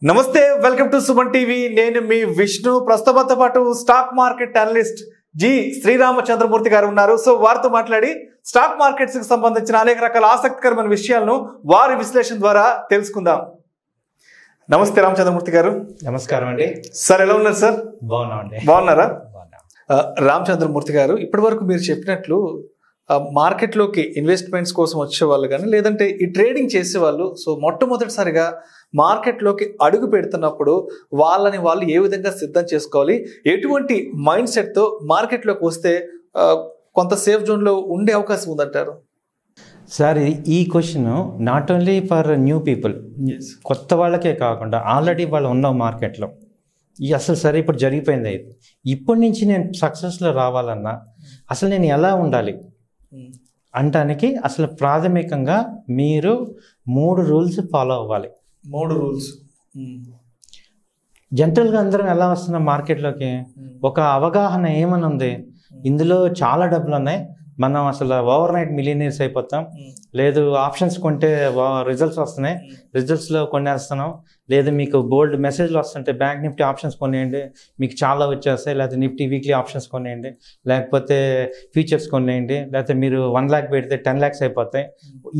నమస్తే welcome to Suman TV నేను మీ విష్ణు ప్రస్తుతంతో పాటు stock market analyst G Sriramachandramurthy గారు ఉన్నారు సో వారితో మాట్లాడి స్టాక్ మార్కెట్స్ కి సంబంధించిన అనేక రకాల ఆసక్తికరమైన విషయాలను వారి విశ్లేషణ ద్వారా తెలుసుకుందాం నమస్తే రామచంద్రమూర్తి గారు నమస్కారం అండి సార్ ఎలా ఉన్నారు సార్ బాగున్నామండి బాగున్నారా రామచంద్రమూర్తి గారు ఇప్పటివరకు మీరు చెప్పినట్లు మార్కెట్లోకి ఇన్వెస్ట్మెంట్స్ కోసం వచ్చే వాళ్ళు కానీ లేదంటే ఈ ట్రేడింగ్ చేసే వాళ్ళు సో మొట్టమొదటిసారిగా మార్కెట్లోకి అడుగు పెడుతున్నప్పుడు వాళ్ళని వాళ్ళు ఏ విధంగా సిద్ధం చేసుకోవాలి ఎటువంటి మైండ్ సెట్తో మార్కెట్లోకి వస్తే కొంత సేఫ్ జోన్లో ఉండే అవకాశం ఉందంటారు సార్ ఈ question not only for new people కొత్త వాళ్ళకే కాకుండా ఆల్రెడీ వాళ్ళు ఉన్న మార్కెట్లో అసలు సరే ఇప్పుడు జరిగిపోయింది అయితే ఇప్పటి నుంచి నేను సక్సెస్లో రావాలన్నా అసలు నేను ఎలా ఉండాలి అంటానికి అసలు ప్రాథమికంగా మీరు 3 రూల్స్ ఫాలో అవ్వాలి 3 రూల్స్ జనరల్గా అందరం ఎలా వస్తున్నాం మార్కెట్లోకి ఒక అవగాహన ఏమని ఉంది ఇందులో చాలా డబ్బులు ఉన్నాయి మనం అసలు ఓవర్ నైట్ మిలియనీర్స్ అయిపోతాం లేదు ఆప్షన్స్ కొంటే రిజల్ట్స్ వస్తున్నాయి రిజల్ట్స్లో కొనేస్తున్నాం లేదు మీకు బోల్డ్ మెసేజ్లు వస్తుంటే బ్యాంక్ నిఫ్టీ ఆప్షన్స్ కొనేయండి మీకు చాలా వచ్చేస్తాయి లేకపోతే నిఫ్టీ వీక్లీ ఆప్షన్స్ కొనేయండి లేకపోతే ఫ్యూచర్స్ కొనేయండి లేకపోతే మీరు 1 lakh పెడితే 10 lakhs అయిపోతాయి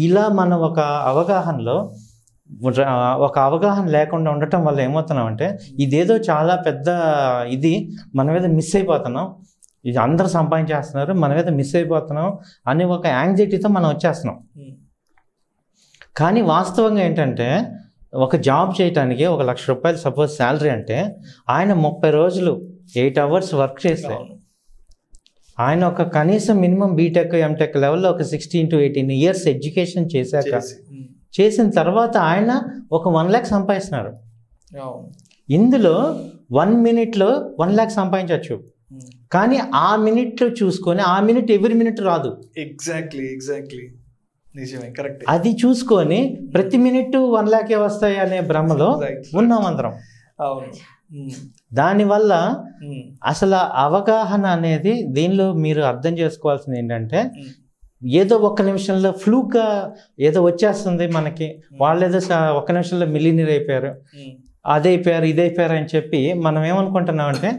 ఇలా మనం ఒక అవగాహన లేకుండా ఉండటం వల్ల ఏమవుతున్నాం అంటే ఇదేదో చాలా పెద్ద ఇది మన మీద మిస్ అయిపోతున్నాం ఇది అందరూ సంపాదించేస్తున్నారు మన మీద మిస్ అయిపోతున్నాం అని ఒక యాంగ్జైటీతో మనం వచ్చేస్తున్నాం కానీ వాస్తవంగా ఏంటంటే ఒక జాబ్ చేయడానికి 1 లక్ష రూపాయలు సపోజ్ శాలరీ అంటే ఆయన 30 రోజులు 8 hours వర్క్ చేస్తే ఆయన ఒక కనీసం మినిమం బీటెక్ ఎంటెక్ లెవెల్లో ఒక 16 to 18 years ఎడ్యుకేషన్ చేసిన తర్వాత ఆయన ఒక 1 lakh సంపాదిస్తున్నారు ఇందులో 1 minute 1 lakh సంపాదించవచ్చు కానీ ఆ మినిట్లో చూసుకొని ఆ మినిట్ ఎవ్రీ మినిట్ రాదు ఎగ్జాక్ట్లీ నిజమే కరెక్ట్ అది చూసుకొని ప్రతి మినిట్ 1 lakh వస్తాయి అనే భ్రమలో ఉన్నాం అందరం దానివల్ల అసలు అవగాహన అనేది దీనిలో మీరు అర్థం చేసుకోవాల్సింది ఏంటంటే ఏదో 1 నిమిషంలో ఫ్లూగా ఏదో వచ్చేస్తుంది మనకి వాళ్ళు ఏదో 1 నిమిషంలో మిలియనీర్ అయిపోయారు అదైపోయారు ఇదైపోయారు అని చెప్పి మనం ఏమనుకుంటున్నాం అంటే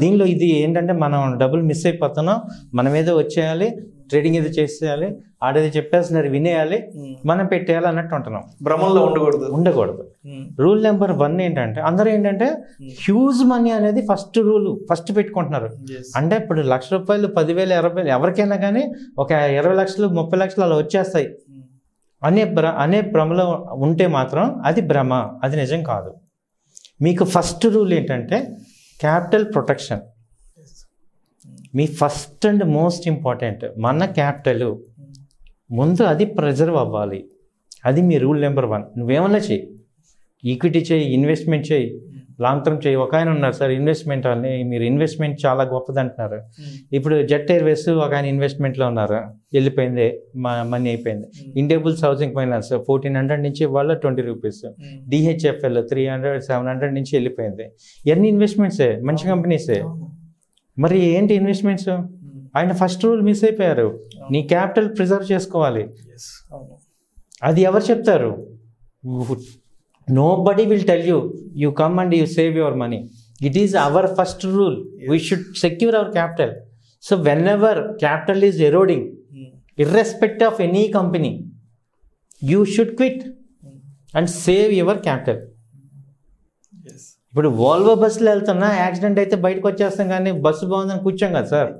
దీనిలో ఇది ఏంటంటే మనం డబ్బులు మిస్ అయిపోతున్నాం మనం ఏదో వచ్చేయాలి ట్రేడింగ్ ఏదో చేసేయాలి ఆడేది చెప్పేస్తున్నారు వినేయాలి మనం పెట్టేయాలి అన్నట్టు ఉంటున్నాం భ్రమంలో ఉండకూడదు రూల్ నెంబర్ 1 ఏంటంటే అందరూ ఏంటంటే హ్యూజ్ మనీ అనేది ఫస్ట్ పెట్టుకుంటున్నారు అంటే ఇప్పుడు 1 లక్ష రూపాయలు 10,000 20,000 ఎవరికైనా కానీ ఒక 20 లక్షలు 30 లక్షలు అలా వచ్చేస్తాయి అనే భ్రమలో ఉంటే మాత్రం అది భ్రమ అది నిజం కాదు మీకు ఫస్ట్ రూల్ ఏంటంటే capital protection me first and most important మన క్యాపిటల్ ముందు అది ప్రిజర్వ్ అవ్వాలి అది మీ రూల్ నెంబర్ 1 నువ్వేమన్నా చెయ్యి ఈక్విటీ చేయి ఇన్వెస్ట్మెంట్ చేయి లాంగ్ టర్మ్ చేయి ఒక ఆయన ఉన్నారు సార్ ఇన్వెస్ట్మెంట్ అని మీరు ఇన్వెస్ట్మెంట్ చాలా గొప్పది అంటున్నారు ఇప్పుడు జెట్ ఎయిర్వేస్ ఒక ఆయన ఇన్వెస్ట్మెంట్లో ఉన్నారు వెళ్ళిపోయింది మనీ అయిపోయింది ఇండియాబుల్స్ హౌసింగ్ ఫైనాన్స్ 1400 నుంచి వాళ్ళ 20 రూపీస్ డిహెచ్ఎఫ్ఎల్ 300-700 నుంచి వెళ్ళిపోయింది ఇవన్నీ ఇన్వెస్ట్మెంట్సే మంచి కంపెనీసే మరి ఏంటి ఇన్వెస్ట్మెంట్స్ ఆయన ఫస్ట్ రూల్ మిస్ అయిపోయారు నీ క్యాపిటల్ ప్రిజర్వ్ చేసుకోవాలి అది ఎవరు చెప్తారు nobody will tell you you come and you save your money it is our first rule we should secure our capital so whenever capital is eroding irrespective of any company you should quit and save your capital ఇప్పుడు Volvo బస్సులో వెళ్తున్నా accident అయితే బయటకు వచ్చేస్తాం కానీ bus బాగుందని కూర్చోం కదా sir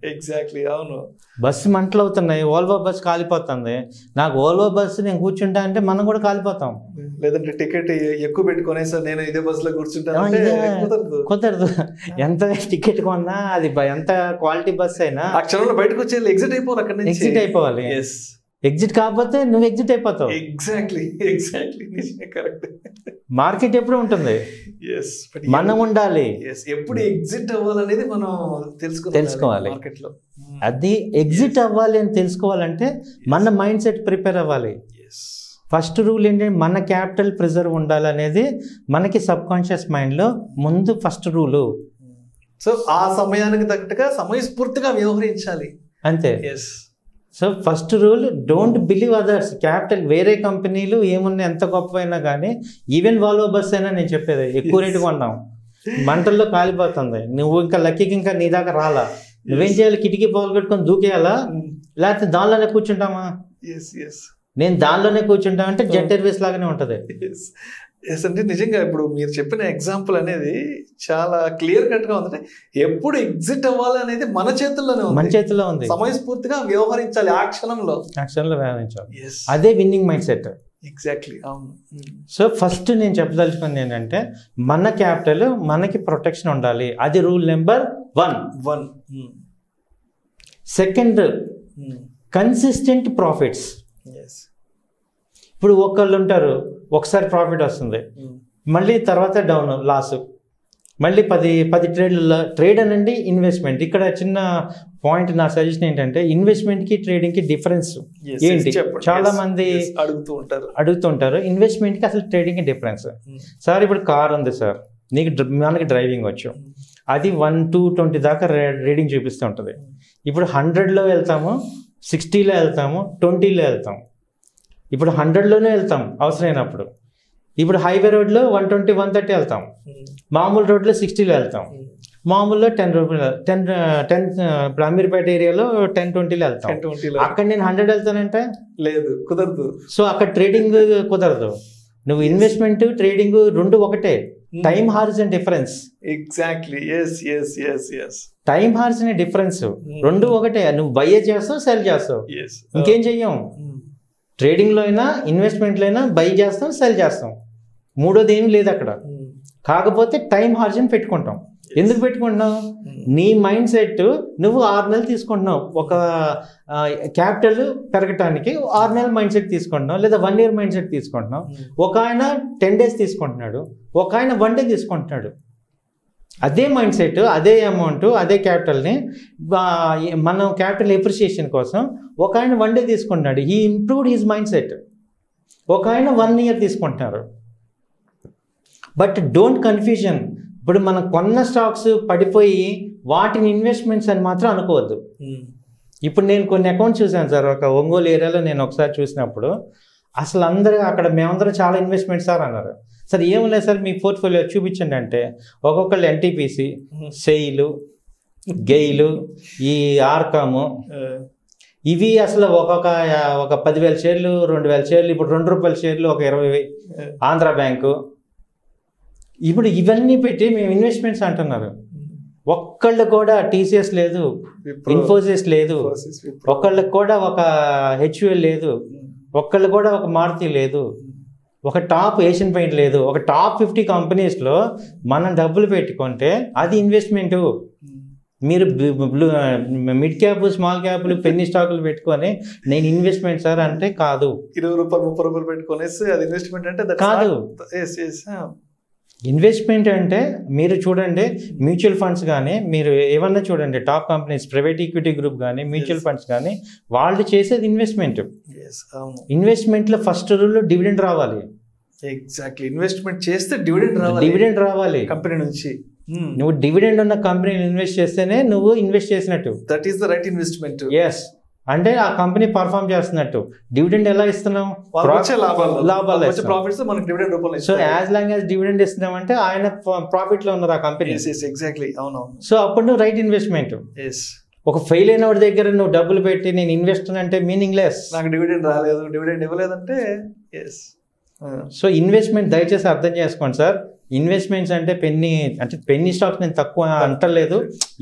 exactly అవును బస్సు మంటలు అవుతున్నాయి వోల్వో బస్సు కాలిపోతుంది నాకు వోల్వో బస్సు నేను కూర్చుంటా అంటే మనం కూడా కాలిపోతాం లేదంటే టికెట్ ఎక్కువ పెట్టుకునే సార్ నేను ఇదే బస్సులో కూర్చుంటాను కుదరదు ఎంత టికెట్ కొన్నా అది ఎంత క్వాలిటీ బస్ అయినా ఆ క్షణంలో బయటకు వచ్చి ఎగ్జిట్ అయిపోవాలి అక్కడ నుంచి ఎగ్జిట్ అయిపోవాలి ఎగ్జిట్ కాకపోతే నువ్వు ఎగ్జిట్ అయిపోతావు ఎగ్జాక్ట్లీ కరెక్ట్ మార్కెట్ ఎప్పుడు ఉంటుంది మనం ఉండాలి ఎప్పుడు ఎగ్జిట్ అవ్వాలనేది మనం తెలుసుకోవాలి అది ఎగ్జిట్ అవ్వాలి అని తెలుసుకోవాలంటే మన మైండ్ సెట్ ప్రిపేర్ అవ్వాలి ఫస్ట్ రూల్ ఏంటంటే మన క్యాపిటల్ ప్రిజర్వ్ ఉండాలనేది మనకి సబ్ కాన్షియస్ మైండ్లో ముందు ఫస్ట్ రూలు సో ఆ సమయానికి తగ్గట్టుగా సమయస్ఫూర్తిగా వ్యవహరించాలి అంతే so first rule, don't believe others. Capital వేరే కంపెనీలు ఏమున్నా ఎంత గొప్ప అయినా కానీ, ఈవెన్ వాల్వో బస్ అయినా నేను చెప్పేది ఎక్కువ రేటు కొన్నాం, మంటల్లో కాలిపోతుంది, నువ్వు ఇంకా లక్కీకి ఇంకా నీ దాకా రాలా, నువ్వేం చేయాలి? కిటికీ పాలు పెట్టుకొని దూకేయాలా, లేకపోతే దానిలోనే కూర్చుంటామా? నేను దానిలోనే కూర్చుంటామంటే జెట్ ఎయిర్వేస్ లాగానే ఉంటుంది. అంటే నిజంగా ఇప్పుడు మీరు చెప్పిన ఎగ్జాంపుల్ అనేది చాలా క్లియర్ కట్ గా ఉంది. ఎప్పుడు ఎగ్జిట్ అవ్వాలి అనేది మన చేతుల్లోనే ఉంది, మన చేతుల్లో ఉంది. సమయస్ఫూర్తిగా వ్యవహరించాలి, ఆ క్షణంలో వ్యవహరించాలి. అదే విన్నింగ్ మైండ్ సెట్. ఎగ్జాక్ట్లీ, అవును. సో ఫస్ట్ నేను చెప్పదలుచుకుంది ఏంటంటే, మన క్యాపిటల్ మనకి ప్రొటెక్షన్ ఉండాలి, అది rule number 1. Second, consistent profits. ఇప్పుడు ఒకళ్ళు ఉంటారు, ఒకసారి ప్రాఫిట్ వస్తుంది, మళ్ళీ తర్వాత డౌన్, లాస్, మళ్ళీ 10 ట్రేడ్లలో ట్రేడ్ అనండి ఇన్వెస్ట్మెంట్. ఇక్కడ చిన్న పాయింట్, నా సజెషన్ ఏంటంటే, ఇన్వెస్ట్మెంట్కి ట్రేడింగ్కి డిఫరెన్స్ ఏంటి? చాలా మంది అడుగుతూ ఉంటారు ఇన్వెస్ట్మెంట్కి అసలు ట్రేడింగ్కి డిఫరెన్స్. సార్ ఇప్పుడు కార్ ఉంది సార్, మనకి డ్రైవింగ్ వచ్చు, అది 1 to 20 దాకా రీడింగ్ చూపిస్తూ ఉంటుంది. ఇప్పుడు 100లో వెళ్తాము, 60లో వెళ్తాము, 20లో వెళ్తాము. ఇప్పుడు 100లోనే వెళ్తాం అవసరమైనప్పుడు. ఇప్పుడు హైవే రోడ్లో 120, 130 వెళ్తాం, మామూలు రోడ్లో 60లో వెళ్తాం, మామూలులో 10 రూపీలు 10 ఇప్పుడు అమీర్పేట ఏరియాలో 10-20లో వెళ్తాం. అక్కడ నేను 100 వెళ్తానంటే లేదు, కుదరదు. సో అక్కడ ట్రేడింగ్ కుదరదు. నువ్వు ఇన్వెస్ట్మెంట్ ట్రేడింగ్ రెండు ఒకటే, time horizon difference. Exactly, time horizon difference, రెండు ఒకటే. నువ్వు బై చేస్తావు, సెల్ చేస్తావు, ఇంకేం చెయ్యం. ట్రేడింగ్లో అయినా ఇన్వెస్ట్మెంట్లో అయినా బై చేస్తాం, సెల్ చేస్తాం, మూడోది ఏమి లేదు అక్కడ. కాకపోతే టైం హారిజన్ పెట్టుకుంటాం. ఎందుకు పెట్టుకుంటున్నావు? నీ మైండ్ సెట్ నువ్వు 6 నెలలు తీసుకుంటున్నావు, ఒక క్యాపిటల్ పెరగటానికి 6 నెలల మైండ్ సెట్ తీసుకుంటున్నావు, లేదా 1 year మైండ్ సెట్ తీసుకుంటున్నావు. ఒక ఆయన 10 days తీసుకుంటున్నాడు, ఒక ఆయన 1 day తీసుకుంటున్నాడు. అదే మైండ్ సెట్, అదే అమౌంట్, అదే క్యాపిటల్ని మనం క్యాపిటల్ ఎప్రిషియేషన్ కోసం ఒక ఆయన 1 day తీసుకుంటున్నాడు, he improved his mind set. ఒక ఆయన 1 year తీసుకుంటున్నారు. But don't confusion. ఇప్పుడు మనం కొన్న స్టాక్స్ పడిపోయి వాటిని ఇన్వెస్ట్మెంట్స్ అని మాత్రం అనుకోవద్దు. ఇప్పుడు నేను కొన్ని అకౌంట్స్ చూశాను సార్, ఒక ఒంగోలు ఏరియాలో నేను ఒకసారి చూసినప్పుడు, అసలు అందరూ అక్కడ మేమందరం చాలా ఇన్వెస్ట్మెంట్స్ సార్ అన్నారు. సార్ ఏం లేదు సార్, మీ పోర్ట్ఫోలియో చూపించండి అంటే, ఒక్కొక్కళ్ళు ఎన్టీపీసీ, సెయిలు, గెయిలు, ఈ ఆర్కాము, ఇవి అసలు ఒక 10,000 షేర్లు, 2,000 షేర్లు, ఇప్పుడు ₹2 షేర్లు ఒక 20,000, ఆంధ్ర బ్యాంకు, ఇప్పుడు ఇవన్నీ పెట్టి మేము ఇన్వెస్ట్మెంట్స్ అంటున్నారు. ఒక్కళ్ళు కూడా టీసీఎస్ లేదు, ఇన్ఫోసిస్ లేదు, ఒక్కళ్ళకి కూడా ఒక హెచ్యుఎల్ లేదు, ఒక్కళ్ళు కూడా ఒక మారుతి లేదు, ఒక టాప్ ఏషియన్ పెయింట్ లేదు. ఒక టాప్ 50 కంపెనీస్లో మనం డబ్బులు పెట్టుకుంటే అది ఇన్వెస్ట్మెంటు. మీరు మిడ్ క్యాప్, స్మాల్ క్యాప్లు, పెన్నీ స్టాకులు పెట్టుకొని నేను ఇన్వెస్ట్మెంట్ సార్ అంటే కాదు. ₹20, ₹30 పెట్టుకునేసి అది ఇన్వెస్ట్మెంట్ అంటే కాదు. ఇన్వెస్ట్మెంట్ అంటే మీరు చూడండి, మ్యూచువల్ ఫండ్స్ కానీ, మీరు ఏమన్నా చూడండి, top companies, private equity group కానీ, మ్యూచువల్ ఫండ్స్ కానీ, వాళ్ళు చేసేది ఇన్వెస్ట్మెంట్. ఇన్వెస్ట్మెంట్లో ఫస్ట్ రూల్ డివిడెండ్ రావాలి. ఎగ్జాక్ట్లీ, ఇన్వెస్ట్మెంట్ చేస్తే డివిడెండ్ రావాలి కంపెనీ నుంచి. నువ్వు డివిడెండ్ ఉన్న కంపెనీని ఇన్వెస్ట్ చేస్తేనే నువ్వు ఇన్వెస్ట్ చేసినట్టు. That is the right investment. Yes, అంటే ఆ కంపెనీ పర్ఫామ్ చేస్తున్నట్టు. డివిడెండ్ ఎలా ఇస్తున్నాం? So as long as dividend ఇస్తున్నాం అంటే ఆయన ప్రాఫిట్ లో ఉన్నారు ఆ కంపెనీ. ఎగ్జాక్ట్లీ, అవునవును. సో అప్పుడు నువ్వు రైట్ ఇన్వెస్ట్మెంట్. ఒక ఫెయిల్ అయిన వాడి దగ్గర నువ్వు డబ్బులు పెట్టి నేను ఇన్వెస్ట్ అంటే మీనింగ్ లెస్. నాకు డివిడెండ్ రాలేదు, డివిడెండ్ ఇవ్వలేదంటే. సో ఇన్వెస్ట్మెంట్ దయచేసి అర్థం చేసుకోండి సార్. ఇన్వెస్ట్మెంట్స్ అంటే పెన్నీ స్టాక్స్ నేను తక్కువ అంటలేదు,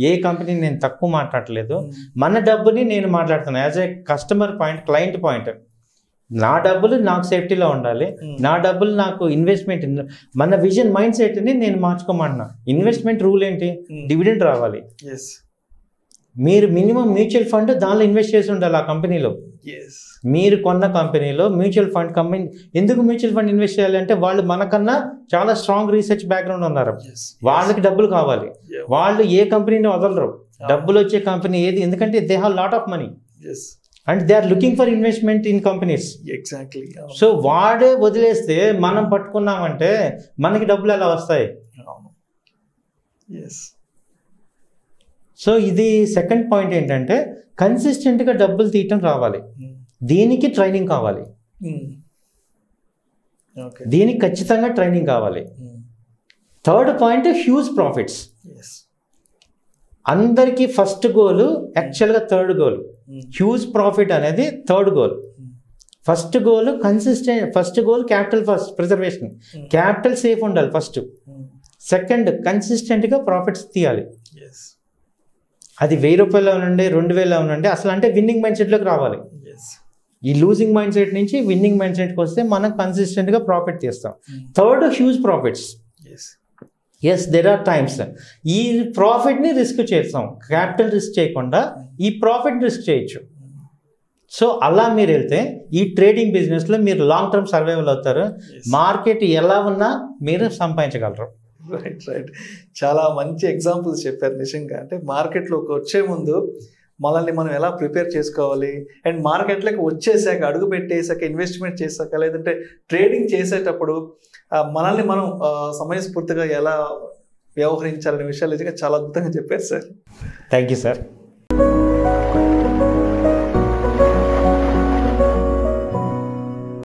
ఏ కంపెనీ నేను తక్కువ మాట్లాడలేదు. మన డబ్బుని నేను మాట్లాడుతున్నాను as a customer point, client point. నా డబ్బులు నాకు సేఫ్టీలో ఉండాలి, నా డబ్బులు నాకు ఇన్వెస్ట్మెంట్, మన విజన్ మైండ్ సెట్ని నేను మార్చుకోమంటున్నా. ఇన్వెస్ట్మెంట్ రూల్ ఏంటి? డివిడెండ్ రావాలి. మీరు మినిమం మ్యూచువల్ ఫండ్ దానిలో ఇన్వెస్ట్ చేసి ఉండాలి ఆ కంపెనీలో. మీరు కొన్న కంపెనీలో మ్యూచువల్ ఫండ్ కంపెనీ. ఎందుకు మ్యూచువల్ ఫండ్ ఇన్వెస్ట్ చేయాలి అంటే వాళ్ళు మనకన్నా చాలా స్ట్రాంగ్ రీసెర్చ్ బ్యాక్గ్రౌండ్ ఉన్నారు. వాళ్ళకి డబ్బులు కావాలి, వాళ్ళు ఏ కంపెనీని వదలరు. డబ్బులు వచ్చే కంపెనీ ఏది? ఎందుకంటే they have lot of money and they are looking for investment in companies. Exactly. So వాడే వదిలేస్తే మనం పట్టుకున్నామంటే మనకి డబ్బులు ఎలా వస్తాయి? సో ఇది సెకండ్ పాయింట్ ఏంటంటే కన్సిస్టెంట్గా డబ్బులు తీయటం రావాలి. దీనికి ట్రైనింగ్ కావాలి. దీనికి ఖచ్చితంగా ట్రైనింగ్ కావాలి. Third point huge profits. అందరికీ ఫస్ట్ గోల్ యాక్చువల్గా థర్డ్ గోల్. హ్యూజ్ ప్రాఫిట్ అనేది third goal. First goal consistent, first goal capital first preservation, capital safe ఉండాలి ఫస్ట్. సెకండ్ కన్సిస్టెంట్గా ప్రాఫిట్స్ తీయాలి. అది 1000 రూపాయలు అవునండి, 2000 అవునండి, అసలు అంటే విన్నింగ్ మైండ్ సెట్లోకి రావాలి. ఈ లూజింగ్ మైండ్ సెట్ నుంచి విన్నింగ్ మైండ్ సెట్కి వస్తే మనం కన్సిస్టెంట్గా ప్రాఫిట్ తీస్తాం. Third huge profits. Yes, there are times ఈ ప్రాఫిట్ని రిస్క్ చేస్తాం, క్యాపిటల్ రిస్క్ చేయకుండా ఈ ప్రాఫిట్ రిస్క్ చేయొచ్చు. సో అలా మీరు వెళ్తే ఈ ట్రేడింగ్ బిజినెస్లో మీరు లాంగ్ టర్మ్ సర్వైవల్ అవుతారు. మార్కెట్ ఎలా ఉన్నా మీరు సంపాదించగలరు. రైట్. చాలా మంచి ఎగ్జాంపుల్స్ చెప్పారు నిజంగా. అంటే మార్కెట్లోకి వచ్చే ముందు మనల్ని మనం ఎలా ప్రిపేర్ చేసుకోవాలి, అండ్ మార్కెట్లోకి వచ్చేసాక, అడుగు పెట్టేసాక, ఇన్వెస్ట్మెంట్ చేసాక, లేదంటే ట్రేడింగ్ చేసేటప్పుడు మనల్ని మనం సమయస్ఫూర్తిగా ఎలా వ్యవహరించాలనే విషయాలు నిజంగా చాలా అద్భుతంగా చెప్పారు సార్. Thank you sir.